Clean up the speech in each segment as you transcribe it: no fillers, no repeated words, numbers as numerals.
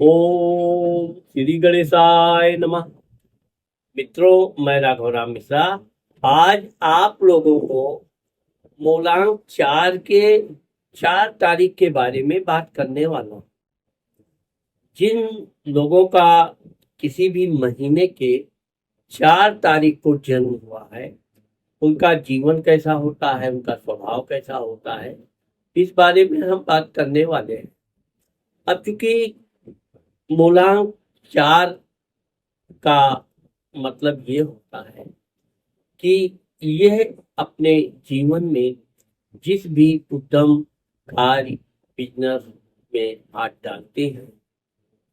ओम श्री गणेशाय नमः। मित्रों, मैं राघवराम मिश्रा आज आप लोगों को मूलांक 4 के 4 तारीख के बारे में बात करने वाला हूँ। जिन लोगों का किसी भी महीने के 4 तारीख को जन्म हुआ है, उनका जीवन कैसा होता है, उनका स्वभाव कैसा होता है, इस बारे में हम बात करने वाले हैं। अब चूंकि मूलांक 4 का मतलब ये होता है कि यह अपने जीवन में जिस भी उद्यम कार्य बिजनेस में हाथ डालते हैं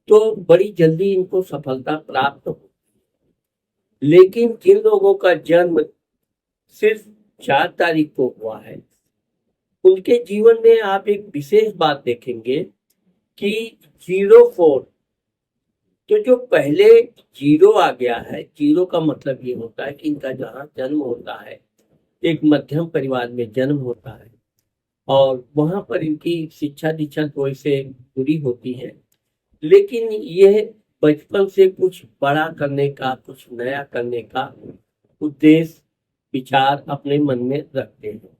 तो बड़ी जल्दी इनको सफलता प्राप्त हो। लेकिन जिन लोगों का जन्म सिर्फ 4 तारीख को हुआ है, उनके जीवन में आप एक विशेष बात देखेंगे कि 04, तो जो पहले जीरो आ गया है, जीरो का मतलब ये होता है कि इनका जहाँ जन्म होता है, एक मध्यम परिवार में जन्म होता है और वहां पर इनकी शिक्षा दीक्षा थोड़ी से बुरी होती है। लेकिन यह बचपन से कुछ बड़ा करने का, कुछ नया करने का उद्देश्य विचार अपने मन में रखते हैं।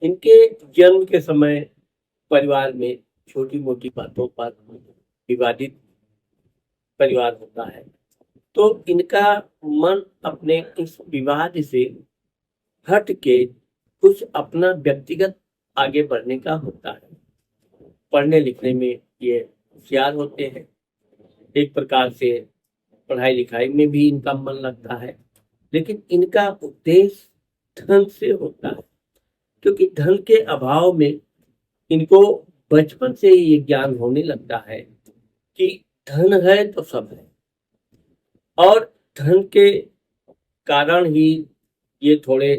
इनके जन्म के समय परिवार में छोटी मोटी बातों पर विवादित परिवार होता है, तो इनका मन अपने इस विवाद से हट के कुछ अपना व्यक्तिगत आगे बढ़ने का होता है। पढ़ने लिखने में ये होशियार होते हैं, एक प्रकार से पढ़ाई लिखाई में भी इनका मन लगता है। लेकिन इनका उद्देश्य धन से होता है, क्योंकि धन के अभाव में इनको बचपन से ही ये ज्ञान होने लगता है कि धन है तो सब है, और धन के कारण ही ये थोड़े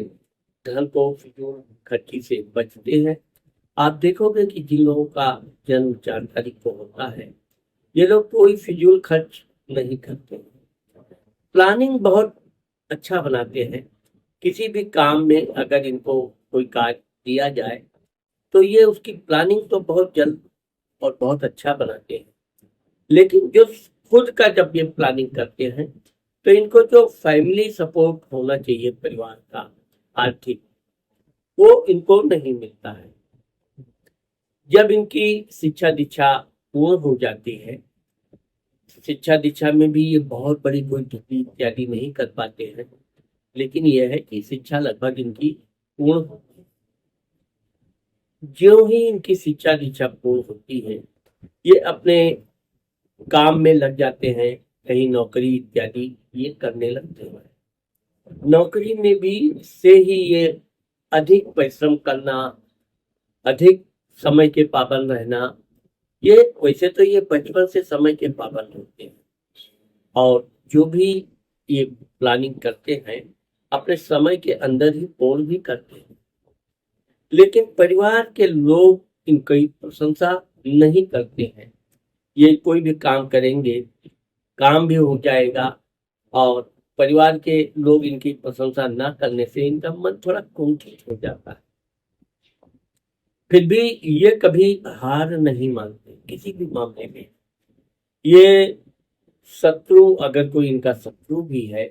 धन को फिजूल खर्ची से बचते हैं। आप देखोगे कि जिन लोगों का जन्म 4 तारीख को होता है, ये लोग कोई फिजूल खर्च नहीं करते, प्लानिंग बहुत अच्छा बनाते हैं। किसी भी काम में अगर इनको कोई कार्य दिया जाए तो ये उसकी प्लानिंग तो बहुत जल्द और बहुत अच्छा बनाते हैं। लेकिन जो खुद का जब ये प्लानिंग करते हैं तो इनको जो फैमिली सपोर्ट होना चाहिए परिवार का, आर्थिक, वो इनको नहीं मिलता है। जब इनकी शिक्षा दीक्षा पूर्ण हो जाती है, शिक्षा दीक्षा में भी ये बहुत बड़ी कोई डिग्री इत्यादि नहीं कर पाते हैं, लेकिन यह है कि शिक्षा लगभग इनकी पूर्ण होती है। ज्यों ही इनकी शिक्षा दीक्षा पूर्ण होती है, ये अपने काम में लग जाते हैं, कहीं नौकरी इत्यादि ये करने लगते हैं। नौकरी में भी से ही ये अधिक परिश्रम करना, अधिक समय के पाबंद रहना, ये वैसे तो ये बचपन से समय के पाबंद होते हैं और जो भी ये प्लानिंग करते हैं अपने समय के अंदर ही पूर्ण भी करते हैं। लेकिन परिवार के लोग इनकी प्रशंसा नहीं करते हैं। ये कोई भी काम करेंगे, काम भी हो जाएगा और परिवार के लोग इनकी प्रशंसा ना करने से इनका मन थोड़ा कुंठित हो जाता है। फिर भी ये कभी हार नहीं मानते किसी भी मामले में। ये शत्रु, अगर कोई इनका शत्रु भी है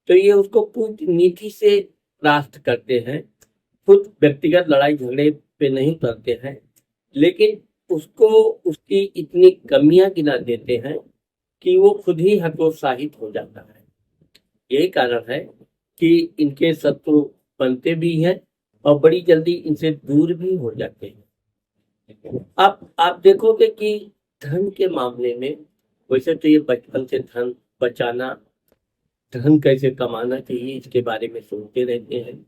तो ये उसको कूटनीति से परास्त करते हैं। खुद व्यक्तिगत लड़ाई झगड़े पे नहीं करते हैं, लेकिन उसको उसकी इतनी कमियां गिना देते हैं कि वो खुद ही हतोत्साहित हो जाता है। यही कारण है कि इनके शत्रु बनते भी हैं और बड़ी जल्दी इनसे दूर भी हो जाते हैं। आप देखोगे कि धन के मामले में वैसे तो ये बचपन से धन बचाना, धन कैसे कमाना चाहिए, इसके बारे में सुनते रहते हैं।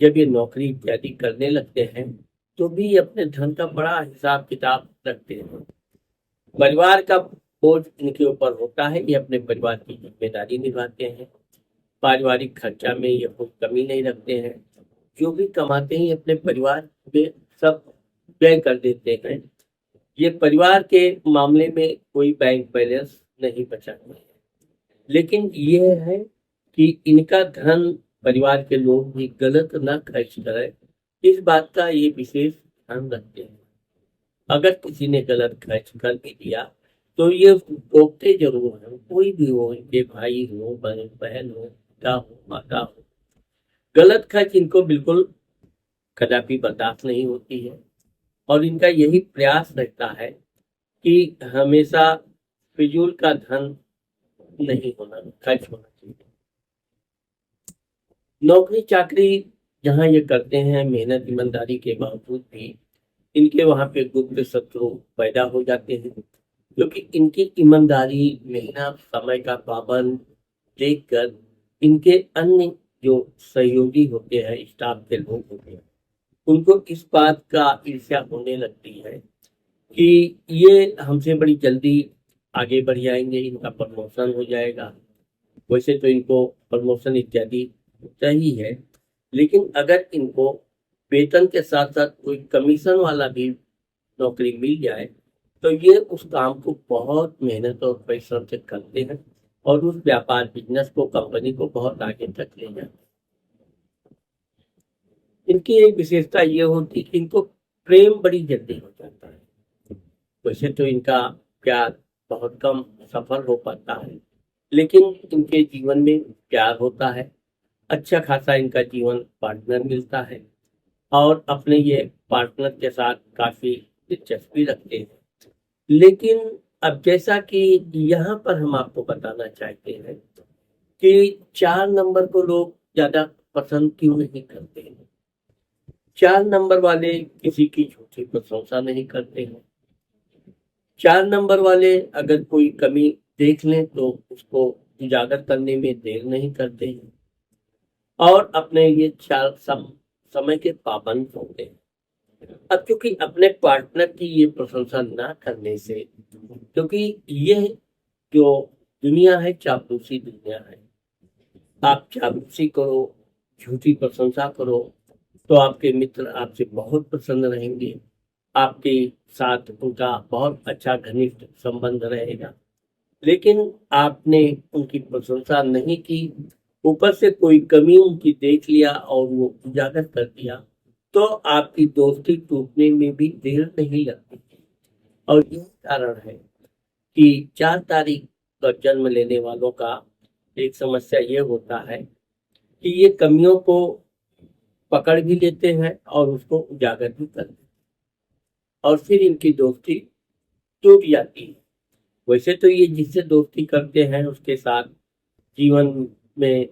जब ये नौकरी इत्यादि करने लगते हैं तो भी अपने धन का बड़ा हिसाब किताब रखते हैं। परिवार का बोझ इनके ऊपर होता है, ये अपने परिवार की जिम्मेदारी निभाते हैं। पारिवारिक खर्चा में ये कोई कमी नहीं रखते हैं। जो भी कमाते हैं अपने परिवार में सब व्यय कर देते हैं। ये परिवार के मामले में कोई बैंक बैलेंस नहीं बचाते हैं। लेकिन ये है कि इनका धन परिवार के लोग भी गलत ना खर्च करें, इस बात का ये विशेष ध्यान रखते हैं। अगर किसी ने गलत खर्च कर भी दिया तो ये रोकते जरूर हैं, कोई भी हो, इनके भाई हो, बहन हो, पिता हो, माता हो। गलत खर्च इनको बिल्कुल कदापि बर्दाश्त नहीं होती है, और इनका यही प्रयास रहता है कि हमेशा फिजूल का धन नहीं होना, खर्च होना चाहिए। नौकरी चाकरी जहाँ ये करते हैं, मेहनत ईमानदारी के बावजूद भी इनके वहां पे गुप्त शत्रु पैदा हो जाते हैं, क्योंकि इनकी ईमानदारी, मेहनत, समय का पाबंद देखकर इनके अन्य जो सहयोगी होते हैं, स्टाफ के लोग होते हैं, उनको इस बात का ईर्ष्या होने लगती है कि ये हमसे बड़ी जल्दी आगे बढ़ जाएंगे, इनका प्रमोशन हो जाएगा। वैसे तो इनको प्रमोशन इत्यादि होता ही है, लेकिन अगर इनको वेतन के साथ साथ कोई कमीशन वाला भी नौकरी मिल जाए तो ये उस काम को बहुत मेहनत और परिश्रम से करते हैं, और उस व्यापार बिजनेस को, कंपनी को बहुत आगे तक ले जाते हैं। इनकी एक विशेषता ये होती है कि इनको प्रेम बड़ी जल्दी हो जाता है। वैसे तो इनका प्यार बहुत कम सफल हो पाता है, लेकिन इनके जीवन में प्यार होता है, अच्छा खासा इनका जीवन पार्टनर मिलता है, और अपने ये पार्टनर के साथ काफी दिलचस्पी रखते हैं। लेकिन अब जैसा कि यहाँ पर हम आपको बताना चाहते हैं कि 4 नंबर को लोग ज्यादा पसंद क्यों नहीं करते हैं। 4 नंबर वाले किसी की झूठी प्रशंसा नहीं करते हैं। 4 नंबर वाले अगर कोई कमी देख लें तो उसको उजागर करने में देर नहीं करते हैं, और अपने ये समय के पाबंद होते हैं। अब क्योंकि अपने पार्टनर की ये प्रशंसा ना करने से, क्योंकि ये जो दुनिया है चापलूसी दुनिया है, आप चापलूसी करो, झूठी प्रशंसा करो, तो आपके मित्र आपसे बहुत प्रसन्न रहेंगे, आपके साथ उनका बहुत अच्छा घनिष्ठ संबंध रहेगा। लेकिन आपने उनकी प्रशंसा नहीं की, ऊपर से कोई कमी उनकी देख लिया और वो उजागर कर दिया, तो आपकी दोस्ती टूटने में भी देर नहीं लगती। और यही कारण है कि 4 तारीख का जन्म लेने वालों का एक समस्या ये होता है कि ये कमियों को पकड़ भी लेते हैं और उसको उजागर भी करते हैं, और फिर इनकी दोस्ती टूट जाती है। वैसे तो ये जिससे दोस्ती करते हैं उसके साथ जीवन में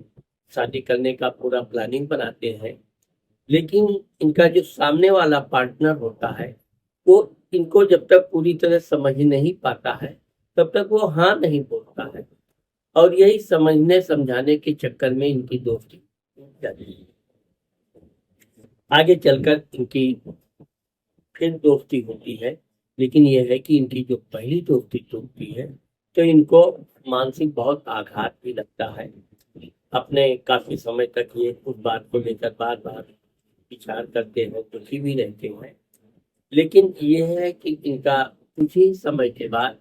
शादी करने का पूरा प्लानिंग बनाते हैं, लेकिन इनका जो सामने वाला पार्टनर होता है वो इनको जब तक पूरी तरह समझ नहीं पाता है तब तक वो हाँ नहीं बोलता है, और यही समझने समझाने के चक्कर में इनकी दोस्ती टूट जाती है। आगे चलकर इनकी फिर दोस्ती होती है, लेकिन यह है कि इनकी जो पहली दोस्ती टूटती है तो इनको मानसिक बहुत आघात भी लगता है। अपने काफी समय तक ये उस बात को लेकर बार बार विचार करते हैं, दुखी भी रहते हैं। लेकिन ये है कि इनका कुछ ही समय के बाद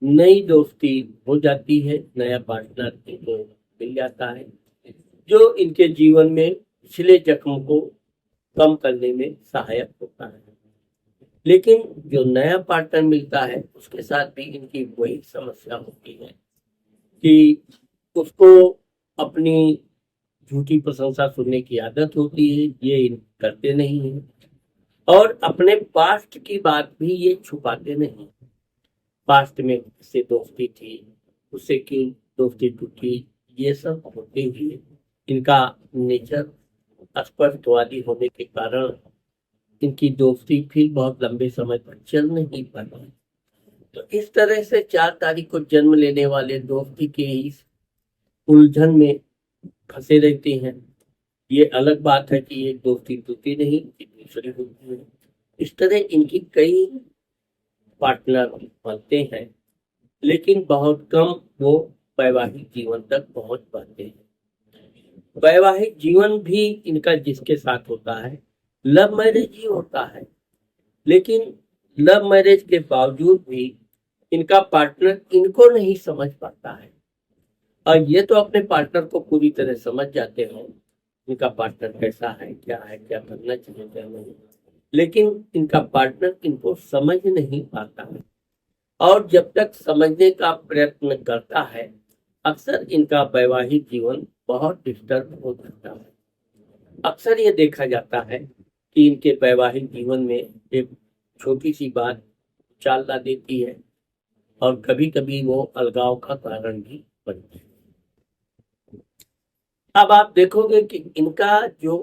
नई दोस्ती हो जाती है, नया पार्टनर इनको मिल जाता है, जो इनके जीवन में पिछले जख्म को कम करने में सहायक होता है। लेकिन जो नया पार्टनर मिलता है उसके साथ भी इनकी वही समस्या होती है कि उसको अपनी झूठी प्रशंसा सुनने की आदत होती है, ये करते नहीं है, और अपने पास्ट की बात भी ये छुपाते नहीं। पास्ट में उससे दोस्ती थी, उससे क्यों दोस्ती टूटी, ये सब होते हुए इनका नेचर स्पष्टवादी होने के कारण इनकी दोस्ती फिर बहुत लंबे समय तक चल नहीं पाती। तो इस तरह से 4 तारीख को जन्म लेने वाले दोस्ती के इस उलझन में फंसे रहते हैं। ये अलग बात है कि एक दोस्ती टूटी नहीं, दूसरी होती है। इस तरह इनकी कई पार्टनर बनते हैं, लेकिन बहुत कम वो वैवाहिक जीवन तक पहुंच पाते हैं। वैवाहिक जीवन भी इनका जिसके साथ होता है लव मैरिज ही होता है, लेकिन लव मैरिज के बावजूद भी इनका पार्टनर इनको नहीं समझ पाता है, और ये तो अपने पार्टनर को पूरी तरह समझ जाते हैं, इनका पार्टनर कैसा है, क्या करना चाहिए, क्या नहीं, लेकिन इनका पार्टनर इनको समझ नहीं पाता है। और जब तक समझने का प्रयत्न करता है, अक्सर इनका वैवाहिक जीवन बहुत डिस्टर्ब हो जाता है। अक्सर ये देखा जाता है कि इनके वैवाहिक जीवन में एक छोटी सी बात चाल ला देती है और कभी-कभी वो अलगाव का कारण भी बनती है। अब आप देखोगे कि इनका जो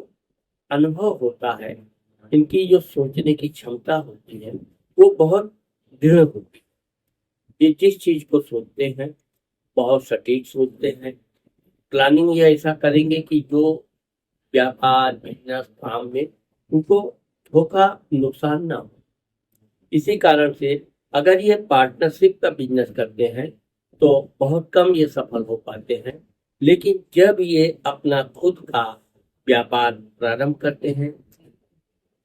अनुभव होता है, इनकी जो सोचने की क्षमता होती है, वो बहुत दृढ़ होती है। ये जिस चीज को सोचते हैं, बहुत सटीक सोचते हैं। प्लानिंग ये ऐसा करेंगे कि जो व्यापार, बिजनेस, काम में उनको धोखा, नुकसान ना हो। इसी कारण से अगर ये पार्टनरशिप का बिजनेस करते हैं तो बहुत कम ये सफल हो पाते हैं। लेकिन जब ये अपना खुद का व्यापार प्रारंभ करते हैं,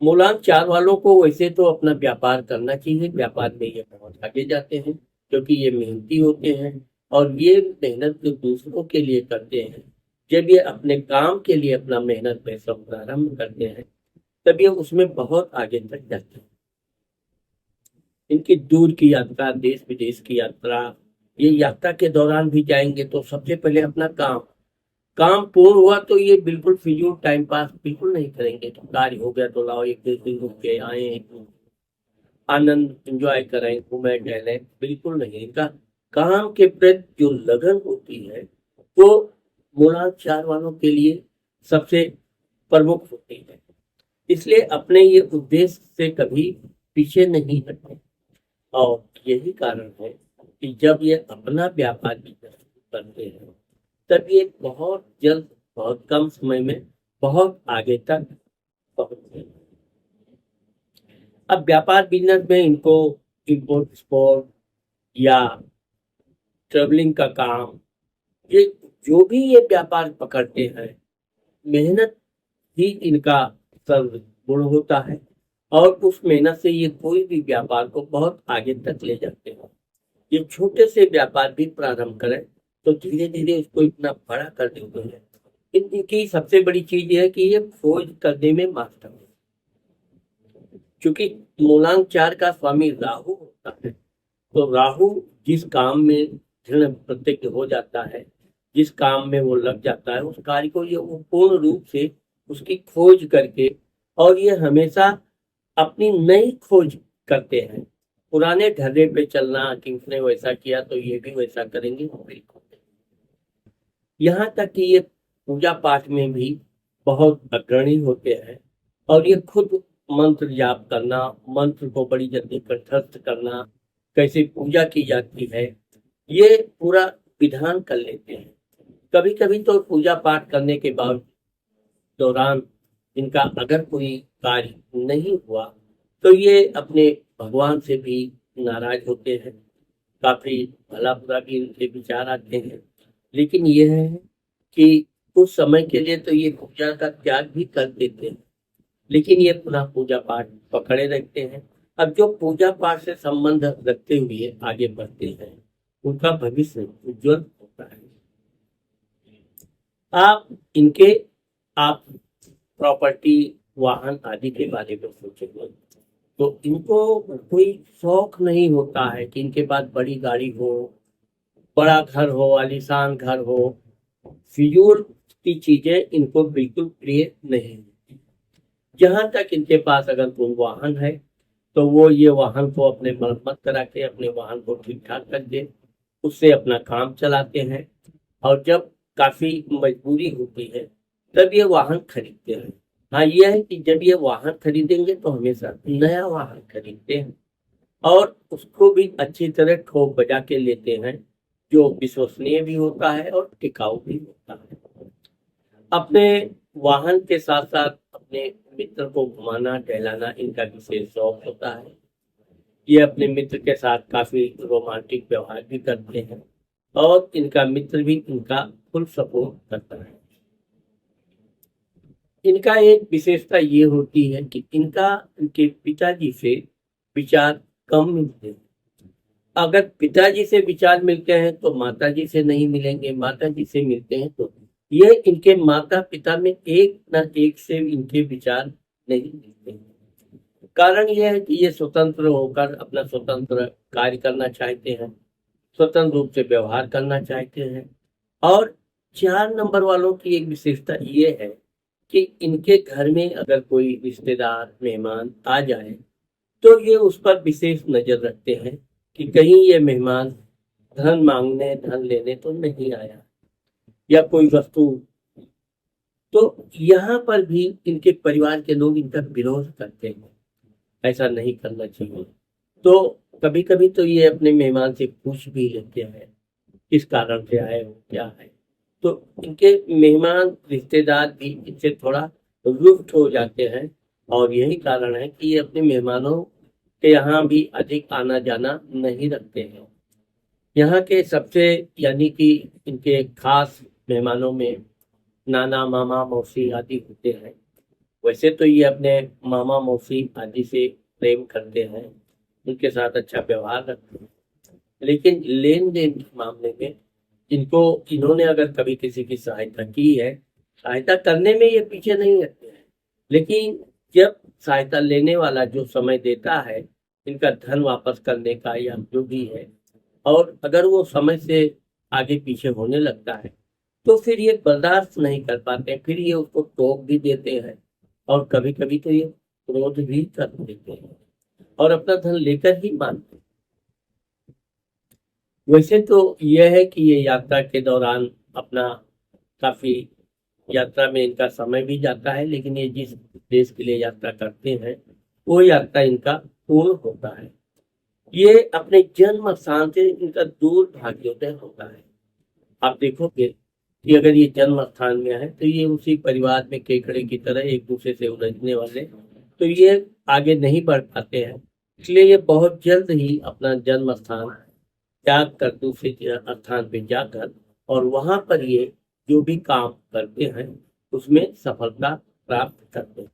मूलांक 4 वालों को वैसे तो अपना व्यापार करना चाहिए। व्यापार में ये बहुत आगे जाते हैं क्योंकि ये मेहनती होते हैं और ये मेहनत जो दूसरों के लिए करते हैं, जब ये अपने काम के लिए अपना मेहनत पैसा प्रारंभ करते हैं, तब ये उसमें बहुत आगे तक जाते हैं। इनकी दूर की यात्रा, देश विदेश की यात्रा, ये यात्रा के दौरान भी जाएंगे तो सबसे पहले अपना काम पूर्ण हुआ तो ये बिल्कुल फिजूल टाइम पास बिल्कुल नहीं करेंगे। तो कार्य हो गया तो लाओ एक दो दिन रुक के आए, आनंद एंजॉय करें, घूमें टहलें, बिल्कुल नहीं। इनका काम के प्रति जो लगन होती है वो मूलांक 4 वालों के लिए सबसे प्रमुख होती है। इसलिए अपने ये उद्देश्य से कभी पीछे नहीं हटते और यही कारण है कि जब ये अपना व्यापार बिजनेस करते हैं, तब ये बहुत जल्द, बहुत कम समय में बहुत आगे तक पहुंचते हैं। अब व्यापार बिजनेस में इनको इम्पोर्ट एक्सपोर्ट या ट्रेवलिंग का काम, ये जो भी ये व्यापार पकड़ते हैं, मेहनत ही इनका सर्वगुण होता है और उस मेहनत से ये कोई भी व्यापार को बहुत आगे तक ले जाते हैं। ये छोटे से व्यापार भी प्रारंभ करें तो धीरे धीरे उसको इतना बड़ा कर देते हैं। इनकी सबसे बड़ी चीज ये है कि ये खोज करने में मास्टर है। क्योंकि मूलांक 4 का स्वामी राहु होता है, तो राहु जिस काम में दृढ़ प्रतिज्ञ हो जाता है, जिस काम में वो लग जाता है, उस कार्य को ये वो पूर्ण रूप से उसकी खोज करके, और ये हमेशा अपनी नई खोज करते हैं। पुराने ढर्रे पे चलना कि उसने वैसा किया तो ये भी वैसा करेंगे, बिल्कुल। यहाँ तक कि ये पूजा पाठ में भी बहुत अग्रणी होते हैं और ये खुद मंत्र जाप करना, मंत्र को बड़ी जल्दी कंठस्थ करना, कैसे पूजा की जाती है, ये पूरा विधान कर लेते हैं। कभी कभी तो पूजा पाठ करने के बाद दौरान इनका अगर कोई कार्य नहीं हुआ तो ये अपने भगवान से भी नाराज होते हैं। काफी भला बुरा भी इनके विचार आते हैं। लेकिन यह है कि कुछ समय के लिए तो ये पूजा का त्याग भी कर देते हैं, लेकिन ये पुनः पूजा पाठ पकड़े रखते हैं। अब जो पूजा पाठ से संबंध रखते हुए आगे बढ़ते हैं, उनका भविष्य उज्जवल होता है। आप प्रॉपर्टी, वाहन आदि के बारे में सोचेंगे तो इनको कोई शौक नहीं होता है कि इनके पास बड़ी गाड़ी हो, बड़ा घर हो, आलीशान घर हो। फिजूल की चीजें इनको बिल्कुल प्रिय नहीं। जहां तक इनके पास अगर कोई वाहन है तो वो ये वाहन को अपने मरम्मत करा के अपने वाहन को ठीक ठाक कर दे, उससे अपना काम चलाते हैं। और जब काफी मजबूरी होती है तब ये वाहन खरीदते हैं। हाँ, यह है कि जब ये वाहन खरीदेंगे तो हमेशा नया वाहन खरीदते हैं और उसको भी अच्छी तरह ठोक बजा के लेते हैं, जो विश्वसनीय भी होता है और टिकाऊ भी होता है। अपने वाहन के साथ साथ अपने मित्र को घुमाना टहलाना इनका विशेष शौक होता है। ये अपने मित्र के साथ काफी रोमांटिक व्यवहार भी करते हैं और इनका मित्र भी इनका फुल सपोर्ट करता है। इनका एक विशेषता ये होती है कि इनके पिताजी से विचार कम मिलते हैं। अगर पिताजी से विचार मिलते हैं तो माताजी से नहीं मिलेंगे, माताजी से मिलते हैं तो ये इनके माता पिता में एक ना एक से इनके विचार नहीं मिलते हैं। कारण यह है कि ये स्वतंत्र होकर अपना स्वतंत्र कार्य करना चाहते हैं, स्वतंत्र रूप से व्यवहार करना चाहते हैं। और 4 नंबर वालों की एक विशेषता ये है कि इनके घर में अगर कोई रिश्तेदार, मेहमान आ जाए, तो ये उस पर विशेष नज़र रखते हैं कि कहीं ये मेहमान धन मांगने, धन लेने तो नहीं आया, या कोई वस्तु। तो यहाँ पर भी इनके परिवार के लोग इनका विरोध करते हैं, ऐसा नहीं करना चाहिए। तो कभी-कभी तो ये अपने मेहमान से पूछ भी लेते हैं, किस कारण से आए हो, क्या है? तो इनके मेहमान, रिश्तेदार भी इनसे थोड़ा रुष्ट हो जाते हैं, और यही कारण है कि ये अपने मेहमानों के यहाँ भी अधिक आना-जाना नहीं रखते हैं। यहाँ के सबसे यानी कि इनके खास मेहमानों में नाना, मामा, मौसी आदि होते हैं। वैसे तो ये अपने मामा, मौसी आदि से प्रेम करते हैं, उनके साथ अच्छा व्यवहार रखते हैं। लेकिन लेन-देन के मामले में इन्होंने अगर कभी किसी की सहायता की है, सहायता करने में ये पीछे नहीं हटते हैं। लेकिन जब सहायता लेने वाला जो समय देता है, इनका धन वापस करने का या जो भी है, और अगर वो समय से आगे पीछे होने लगता है, तो फिर ये बर्दाश्त नहीं कर पाते, फिर ये उसको टोक भी देते हैं, और कभी-कभी तो ये क्रोध भी कर देते हैं और अपना धन लेकर ही मानते हैं। वैसे तो यह है कि ये यात्रा के दौरान अपना काफ़ी यात्रा में इनका समय भी जाता है, लेकिन ये जिस देश के लिए यात्रा करते हैं, वो यात्रा इनका पूर्ण होता है। ये अपने जन्म स्थान से इनका दूर भाग्योदय होता है। आप देखोगे कि अगर ये जन्म स्थान में है, तो ये उसी परिवार में केकड़े की तरह एक दूसरे से उलझने वाले, तो ये आगे नहीं बढ़ पाते हैं। इसलिए ये बहुत जल्द ही अपना जन्म स्थान त्याग कर दूसरे स्थान पे जाकर, और वहां पर ये जो भी काम करते हैं उसमें सफलता प्राप्त करते हैं।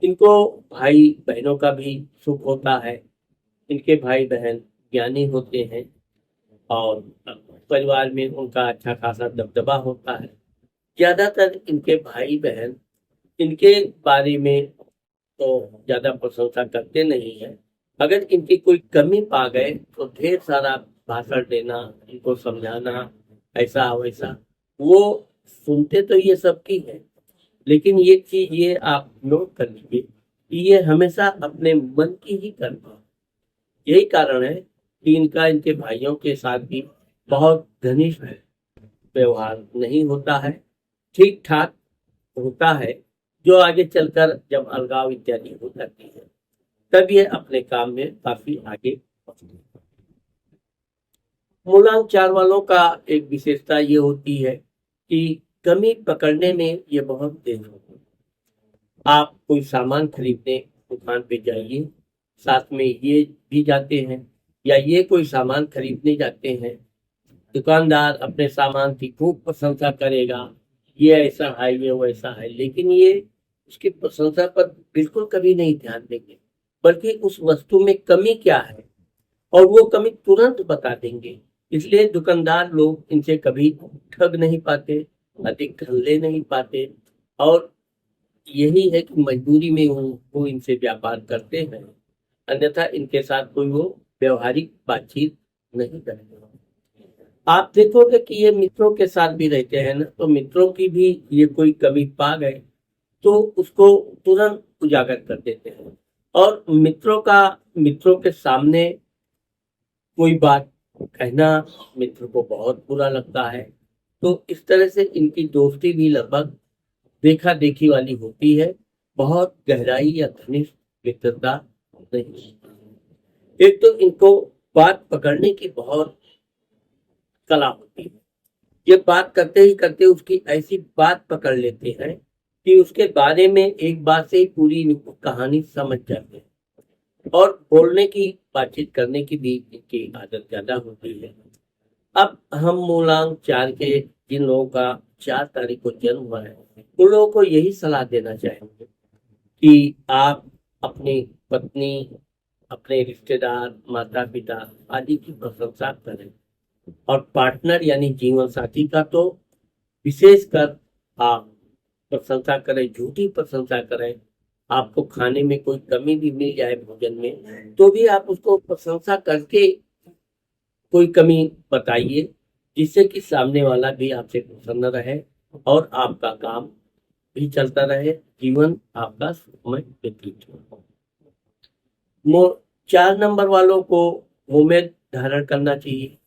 इनको भाई बहनों का भी सुख होता है। इनके भाई बहन ज्ञानी होते हैं, और परिवार में उनका अच्छा खासा दबदबा होता है। ज्यादातर इनके भाई बहन इनके बारे में तो ज्यादा प्रशंसा करते नहीं है। अगर इनकी कोई कमी पा गए तो ढेर सारा भाषण देना, इनको समझाना, ऐसा वैसा। वो सुनते तो ये सबकी है, लेकिन ये चीज ये आप नोट कर लीजिए कि ये हमेशा अपने मन की ही करते हैं। यही कारण है कि इनका इनके भाइयों के साथ भी बहुत घनिष्ठ व्यवहार नहीं होता है, ठीक ठाक होता है। जो आगे चलकर जब अलगाव इत्यादि हो जाती है, तब ये अपने काम में काफी आगे बढ़ते हैं। मूलांक 4 वालों का एक विशेषता ये होती है कि कमी पकड़ने में ये बहुत तेज होते हैं। आप कोई सामान खरीदने दुकान पे जाइए, साथ में ये भी जाते हैं, या ये कोई सामान खरीदने जाते हैं, दुकानदार अपने सामान की खूब प्रशंसा करेगा, ये ऐसा है, ये वैसा है, लेकिन ये उसकी प्रशंसा पर बिल्कुल कभी नहीं ध्यान देंगे, बल्कि उस वस्तु में कमी क्या है और वो कमी तुरंत बता देंगे। इसलिए दुकानदार लोग इनसे कभी ठग नहीं पाते, अधिक धन ले नहीं पाते, और यही है कि मजबूरी में वो इनसे व्यापार करते हैं, अन्यथा इनके साथ कोई वो व्यवहारिक बातचीत नहीं करते। आप देखोगे कि ये मित्रों के साथ भी रहते हैं ना, तो मित्रों की भी ये कोई कमी पा गए तो उसको तुरंत उजागर कर देते हैं, और मित्रों के सामने कोई बात कहना मित्र को बहुत बुरा लगता है। तो इस तरह से इनकी दोस्ती भी लगभग देखा देखी वाली होती है, बहुत गहराई या घनिष्ठ मित्रता नहीं। एक तो इनको बात पकड़ने की बहुत कला होती है। ये बात करते ही करते उसकी ऐसी बात पकड़ लेते हैं कि उसके बारे में एक बार से ही पूरी कहानी समझ जाते हैं, और बोलने की, बातचीत करने की भी इनकी आदत ज्यादा होती है। अब हम मूलांक 4 के जिन लोगों का 4 तारीख को जन्म हुआ है, उन लोगों को यही सलाह देना चाहेंगे कि आप अपनी पत्नी, अपने रिश्तेदार, माता पिता आदि की प्रशंसा करें, और पार्टनर यानी जीवन साथी का तो विशेष कर आप प्रशंसा करें, झूठी प्रशंसा करें, आपको खाने में कोई कमी भी मिल जाए भोजन में, तो भी आप उसको प्रशंसा करके कोई कमी बताइए, जिससे कि सामने वाला भी आपसे प्रसन्न रहे और आपका काम भी चलता रहे, जीवन आपका सुखमय व्यतीत हो। 4 नंबर वालों को मुंह में धारण करना चाहिए,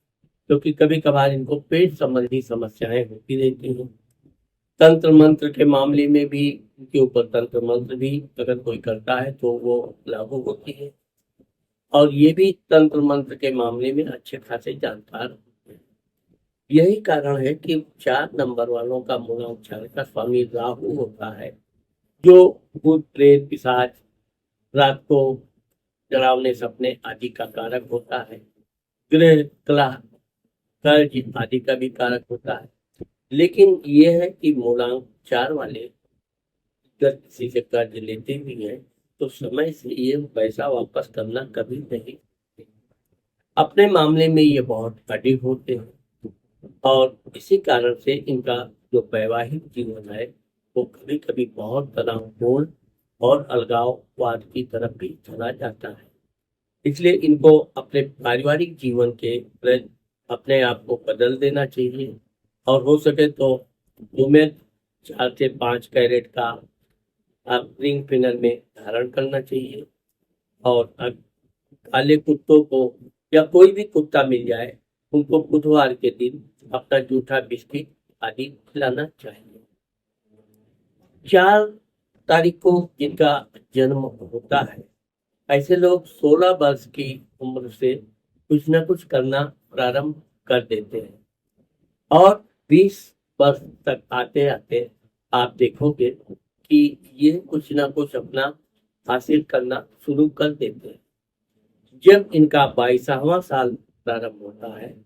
क्योंकि कभी कभार इनको पेट संबंधी समस्याएं होती रहती हैं। तंत्र मंत्र के मामले में भी उनके ऊपर तंत्र मंत्र भी अगर कोई करता है तो वो लागू होती है, और ये भी तंत्र मंत्र के मामले में अच्छे खासे जानकार होते हैं। यही कारण है कि 4 नंबर वालों का मूलांक का स्वामी राहु होता है, जो भूत प्रेत पिशाच, रात को डरावने सपने आदि का कारक होता है, गृह कलह कर्ज आदि का भी कारक होता है। लेकिन यह है कि मूलांक 4 वाले अगर किसी से कर्ज लेते भी हैं तो समय से ये पैसा वापस करना कभी नहीं, अपने मामले में ये बहुत अडिग होते हैं, और इसी कारण से इनका जो वैवाहिक जीवन है वो कभी कभी बहुत तनावपूर्ण और अलगाववाद की तरफ भी चला जाता है। इसलिए इनको अपने पारिवारिक जीवन के प्रति अपने आप को बदल देना चाहिए, और हो सके तो उम्र 4 से 5 कैरेट का आप रिंग फिंगर में धारण करना चाहिए, और काले कुत्तों को या कोई भी कुत्ता मिल जाए उनको बुधवार के दिन अपना जूठा बिस्किट आदि खिलाना चाहिए। 4 तारीख को जिनका जन्म होता है, ऐसे लोग 16 वर्ष की उम्र से कुछ न कुछ करना प्रारंभ कर देते हैं, और 20 वर्ष तक आते आते आप देखोगे कि ये कुछ ना कुछ अपना हासिल करना शुरू कर देते हैं। जब इनका 22वां साल प्रारंभ होता है,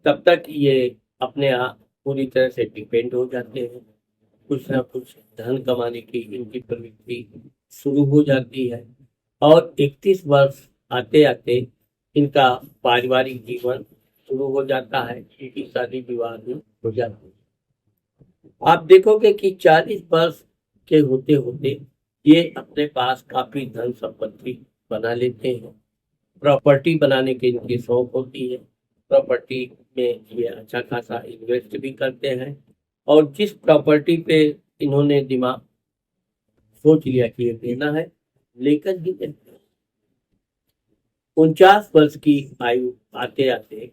तब तक ये अपने आप पूरी तरह से डिपेंड हो जाते हैं। कुछ ना कुछ धन कमाने की इनकी प्रवृत्ति शुरू हो जाती है, और 31 वर्ष आते आते इनका पारिवारिक जीवन शुरू हो जाता है, इनकी शादी विवाह भी हो जाती है। आप देखोगे कि 40 वर्ष के होते होते ये अपने पास काफी धन संपत्ति बना लेते हैं। प्रॉपर्टी बनाने की इनकी शौक होती है, प्रॉपर्टी में ये अच्छा खासा इन्वेस्ट भी करते हैं, और जिस प्रॉपर्टी पे इन्होंने दिमाग सोच लिया कि ये देना है, लेकर ही देते हैं। 49 वर्ष की आयु आते आते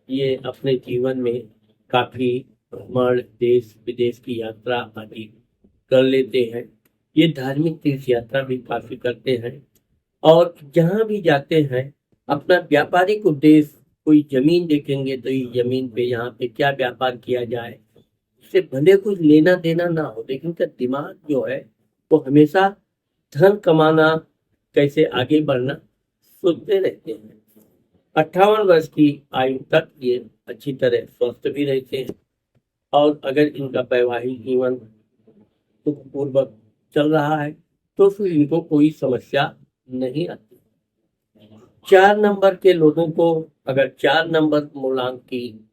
ये अपने जीवन में काफी भ्रमण, देश विदेश की यात्रा आदि कर लेते हैं। ये धार्मिक तीर्थ यात्रा भी काफी करते हैं, और जहाँ भी जाते हैं अपना व्यापारिक उद्देश्य, कोई जमीन देखेंगे तो इस जमीन पे यहाँ पे क्या व्यापार किया जाए, इससे भले कुछ लेना देना ना हो, लेकिन का दिमाग जो है वो हमेशा धन कमाना, कैसे आगे बढ़ना सोचते रहते हैं। 58 वर्ष की आयु तक ये अच्छी तरह स्वस्थ भी रहते हैं, और अगर इनका वैवाहिक जीवन सुखपूर्वक चल रहा है तो फिर इनको कोई समस्या नहीं आती। 4 नंबर के लोगों को अगर 4 नंबर मूलांक की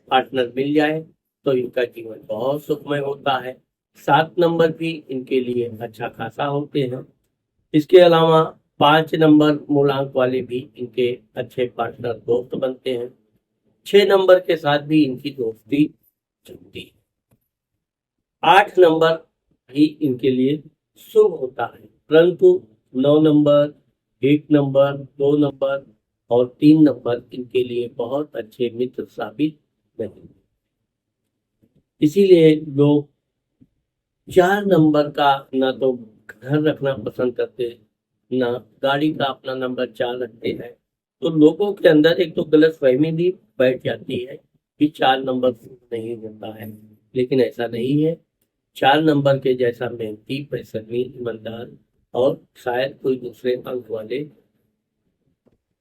पार्टनर मिल जाए तो इनका जीवन बहुत सुखमय होता है। 7 नंबर भी इनके लिए अच्छा खासा होते हैं। इसके अलावा 5 नंबर मूलांक वाले भी इनके अच्छे पार्टनर दोस्त बनते हैं। 6 नंबर के साथ भी इनकी दोस्ती चलती है। 8 नंबर भी इनके लिए शुभ होता है, परंतु 9 नंबर, 1 नंबर, 2 नंबर और 3 नंबर इनके लिए बहुत अच्छे मित्र साबित नहीं। इसीलिए लोग 4 नंबर का ना तो घर रखना पसंद करते, ना गाड़ी का अपना नंबर 4 रखते हैं। तो लोगों के अंदर एक तो गलतफहमी भी बैठ जाती है कि 4 नंबर नहीं होता है, लेकिन ऐसा नहीं है। 4 नंबर के जैसा मेहनती, परिश्रमी, ईमानदार और शायद कोई दूसरे अंक वाले।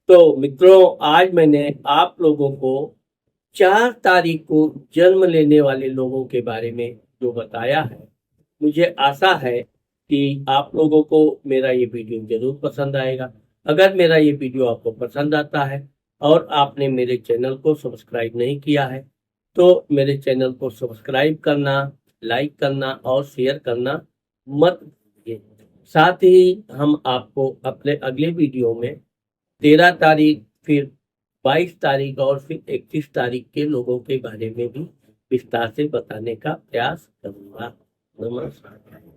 तो मित्रों, आज मैंने आप लोगों को 4 तारीख को जन्म लेने वाले लोगों के बारे में जो बताया है, मुझे आशा है कि आप लोगों को मेरा ये वीडियो जरूर पसंद आएगा। अगर मेरा ये वीडियो आपको पसंद आता है और आपने मेरे चैनल को सब्सक्राइब नहीं किया है तो मेरे चैनल को सब्सक्राइब करना, लाइक करना और शेयर करना मत भूलिए। साथ ही हम आपको अपने अगले वीडियो में 13 तारीख, फिर 22 तारीख और फिर 31 तारीख के लोगों के बारे में भी विस्तार से बताने का प्रयास करूंगा। नमस्कार।